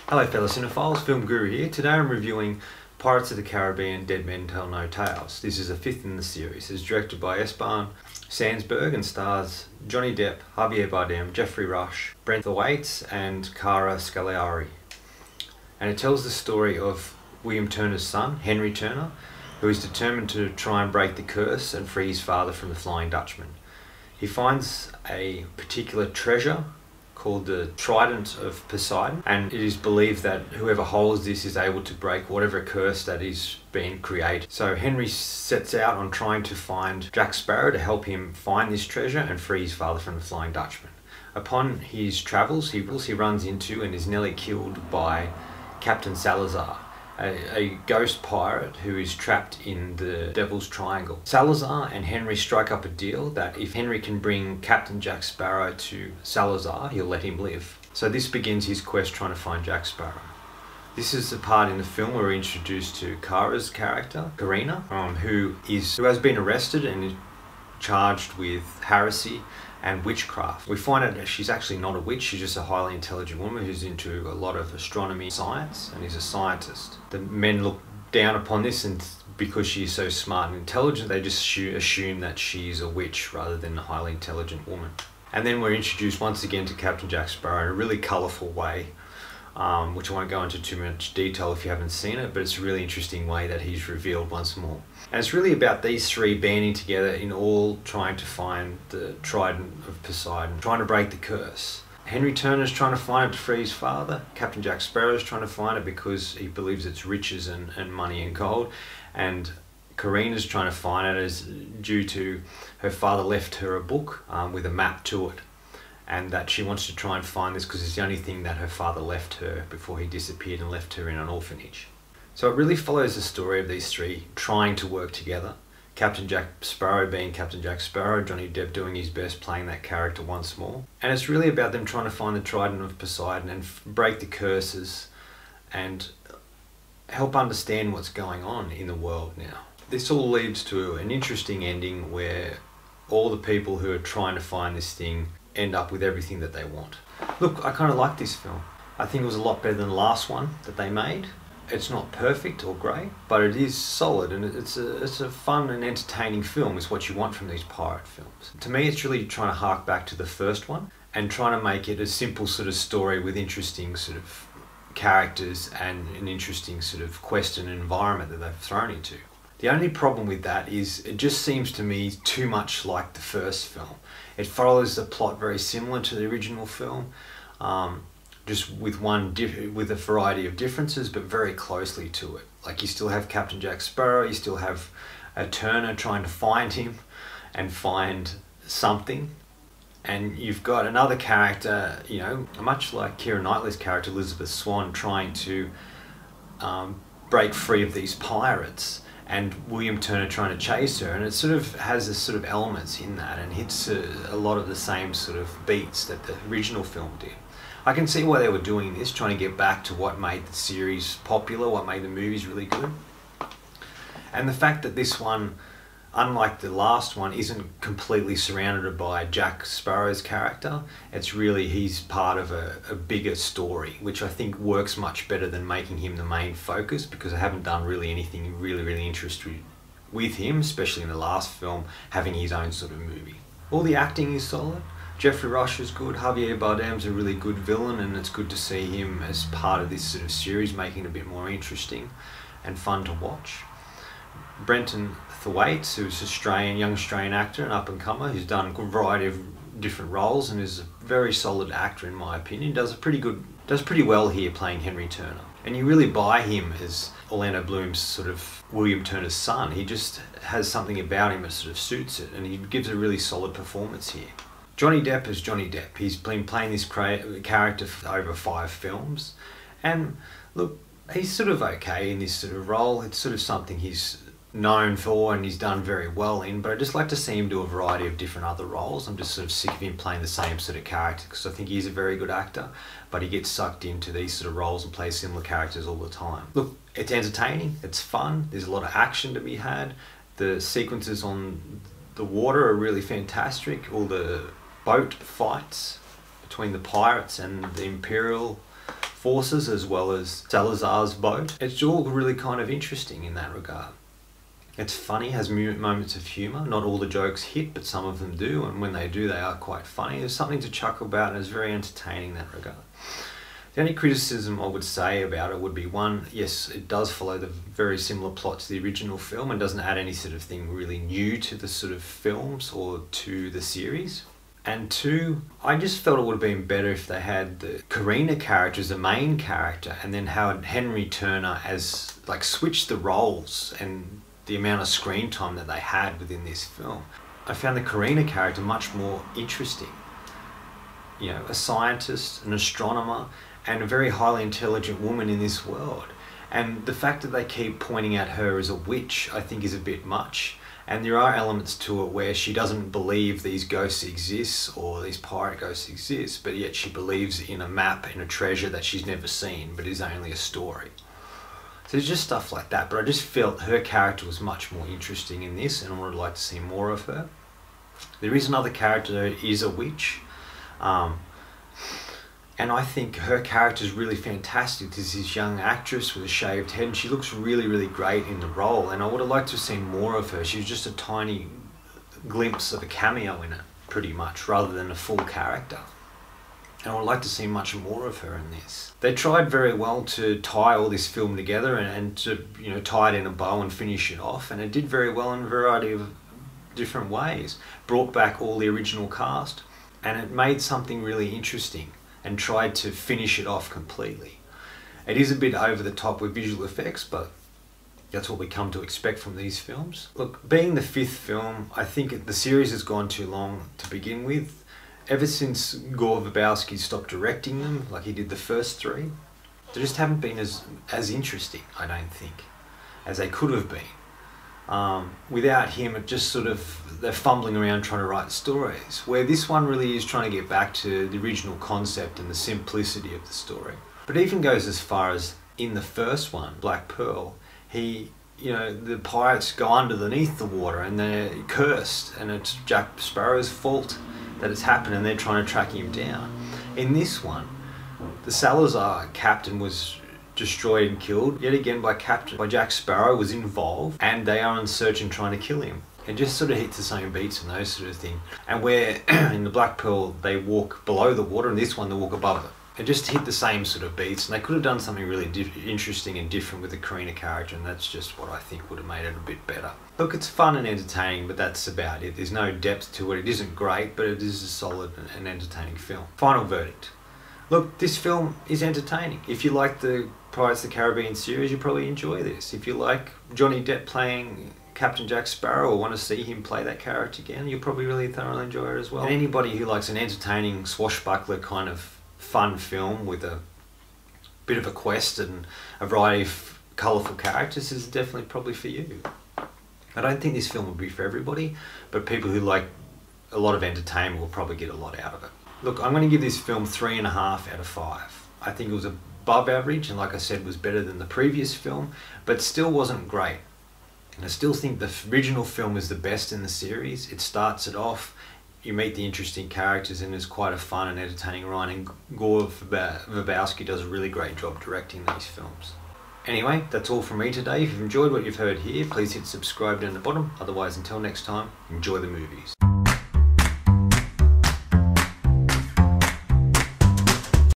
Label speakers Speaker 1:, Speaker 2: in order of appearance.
Speaker 1: Hello fellow cinephiles, Film Guru here. Today I'm reviewing Pirates of the Caribbean Dead Men Tell No Tales. This is the fifth in the series. It's directed by Esteban Sandsberg and stars Johnny Depp, Javier Bardem, Geoffrey Rush, Brent Thwaites and Cara Scalari. And it tells the story of William Turner's son, Henry Turner, who is determined to try and break the curse and free his father from the Flying Dutchman. He finds a particular treasure called the Trident of Poseidon, and it is believed that whoever holds this is able to break whatever curse that is being created. So Henry sets out on trying to find Jack Sparrow to help him find this treasure and free his father from the Flying Dutchman. Upon his travels, he runs into and is nearly killed by Captain Salazar, a ghost pirate who is trapped in the Devil's Triangle. Salazar and Henry strike up a deal that if Henry can bring Captain Jack Sparrow to Salazar, he'll let him live. So this begins his quest trying to find Jack Sparrow. This is the part in the film where we're introduced to Cara's character, Karina, who has been arrested and is charged with heresy and witchcraft. We find out that she's actually not a witch, she's just a highly intelligent woman who's into a lot of astronomy science and is a scientist. The men look down upon this, and because she's so smart and intelligent, they just assume that she's a witch rather than a highly intelligent woman. And then we're introduced once again to Captain Jack Sparrow in a really colourful way, which I won't go into too much detail if you haven't seen it, but it's a really interesting way that he's revealed once more. And it's really about these three banding together in all trying to find the Trident of Poseidon, trying to break the curse. Henry Turner's trying to find it to free his father. Captain Jack Sparrow's trying to find it because he believes it's riches and money and gold. And Karina's trying to find it as due to her father left her a book with a map to it, and that she wants to try and find this because it's the only thing that her father left her before he disappeared and left her in an orphanage. So it really follows the story of these three trying to work together. Captain Jack Sparrow being Captain Jack Sparrow, Johnny Depp doing his best playing that character once more. And it's really about them trying to find the Trident of Poseidon and break the curses and help understand what's going on in the world now. This all leads to an interesting ending where all the people who are trying to find this thing end up with everything that they want. Look, I kind of like this film. I think it was a lot better than the last one that they made. It's not perfect or great, but it is solid, and it's a fun and entertaining film is what you want from these pirate films. To me, it's really trying to hark back to the first one and trying to make it a simple sort of story with interesting sort of characters and an interesting sort of quest and environment that they've thrown into. The only problem with that is it just seems to me too much like the first film. It follows the plot very similar to the original film, just with a variety of differences, but very closely to it. Like you still have Captain Jack Sparrow, you still have a Turner trying to find him and find something, and you've got another character, you know, much like Keira Knightley's character Elizabeth Swann, trying to break free of these pirates, and William Turner trying to chase her, and it sort of has this sort of elements in that and hits a lot of the same sort of beats that the original film did. I can see why they were doing this, trying to get back to what made the series popular, what made the movies really good. And the fact that this one, unlike the last one, isn't completely surrounded by Jack Sparrow's character. It's really, he's part of a bigger story, which I think works much better than making him the main focus, because I haven't done really anything really interesting with him, especially in the last film, having his own sort of movie. All the acting is solid. Geoffrey Rush is good, Javier Bardem's a really good villain, and it's good to see him as part of this sort of series, making it a bit more interesting and fun to watch. Brenton Thwaites, who's a young Australian actor, an up-and-comer, who's done a variety of different roles and is a very solid actor in my opinion, does pretty well here playing Henry Turner. And you really buy him as Orlando Bloom's sort of William Turner's son. He just has something about him that sort of suits it, and he gives a really solid performance here. Johnny Depp is Johnny Depp. He's been playing this character for over 5 films, and look, he's sort of okay in this sort of role. It's sort of something he's known for and he's done very well in, but I'd just like to see him do a variety of different other roles. I'm just sort of sick of him playing the same sort of character, because I think he's a very good actor, but he gets sucked into these sort of roles and plays similar characters all the time. Look, it's entertaining, it's fun, there's a lot of action to be had. The sequences on the water are really fantastic. All the boat fights between the pirates and the Imperial forces as well as Salazar's boat. It's all really kind of interesting in that regard. It's funny, has moments of humour. Not all the jokes hit, but some of them do, and when they do, they are quite funny. There's something to chuckle about, and it's very entertaining in that regard. The only criticism I would say about it would be, one, yes, it does follow the very similar plot to the original film and doesn't add any sort of thing really new to the sort of films or to the series. And two, I just felt it would have been better if they had the Karina character as the main character and then had Henry Turner as, like, switch the roles and the amount of screen time that they had within this film. I found the Karina character much more interesting. You know, a scientist, an astronomer, and a very highly intelligent woman in this world. And the fact that they keep pointing at her as a witch, I think, is a bit much. And there are elements to it where she doesn't believe these ghosts exist or these pirate ghosts exist, but yet she believes in a map, in a treasure that she's never seen, but is only a story. So there's just stuff like that, but I just felt her character was much more interesting in this, and I would like to see more of her. There is another character that is a witch, and I think her character is really fantastic. There's this young actress with a shaved head, and she looks really, really great in the role, and I would have liked to have seen more of her. She was just a tiny glimpse of a cameo in it, pretty much, rather than a full character. And I would like to see much more of her in this. They tried very well to tie all this film together and to, you know, tie it in a bow and finish it off, and it did very well in a variety of different ways. Brought back all the original cast, and it made something really interesting and tried to finish it off completely. It is a bit over the top with visual effects, but that's what we come to expect from these films. Look, being the 5th film, I think the series has gone too long to begin with. Ever since Gore Verbowski stopped directing them, like he did the first 3, they just haven't been as interesting, I don't think, as they could have been. Without him, it just sort of, they're fumbling around trying to write stories, where this one really is trying to get back to the original concept and the simplicity of the story. But it even goes as far as in the first one, Black Pearl, you know, the pirates go underneath the water and they're cursed, and it's Jack Sparrow's fault that it's happened, and they're trying to track him down. In this one, the Salazar captain was destroyed and killed, yet again by Jack Sparrow, was involved, and they are on search and trying to kill him. It just sort of hits the same beats and those sort of thing. And where in the Black Pearl they walk below the water, and this one they walk above it. It just hit the same sort of beats, and they could have done something really interesting and different with the Karina character, and that's just what I think would have made it a bit better. Look, it's fun and entertaining, but that's about it. There's no depth to it. It isn't great, but it is a solid and entertaining film. Final verdict. Look, this film is entertaining. If you like the Pirates of the Caribbean series, you probably enjoy this. If you like Johnny Depp playing Captain Jack Sparrow or want to see him play that character again, you'll probably really thoroughly enjoy it as well. And anybody who likes an entertaining swashbuckler kind of fun film with a bit of a quest and a variety of colourful characters is definitely probably for you. I don't think this film will be for everybody, but people who like a lot of entertainment will probably get a lot out of it. Look, I'm going to give this film 3.5 out of 5. I think it was above average, and like I said, was better than the previous film, but still wasn't great. And I still think the original film is the best in the series. It starts it off, you meet the interesting characters, and it's quite a fun and entertaining ride, and Gore Verbowski does a really great job directing these films. Anyway, that's all from me today. If you've enjoyed what you've heard here, please hit subscribe down the bottom. Otherwise, until next time, enjoy the movies.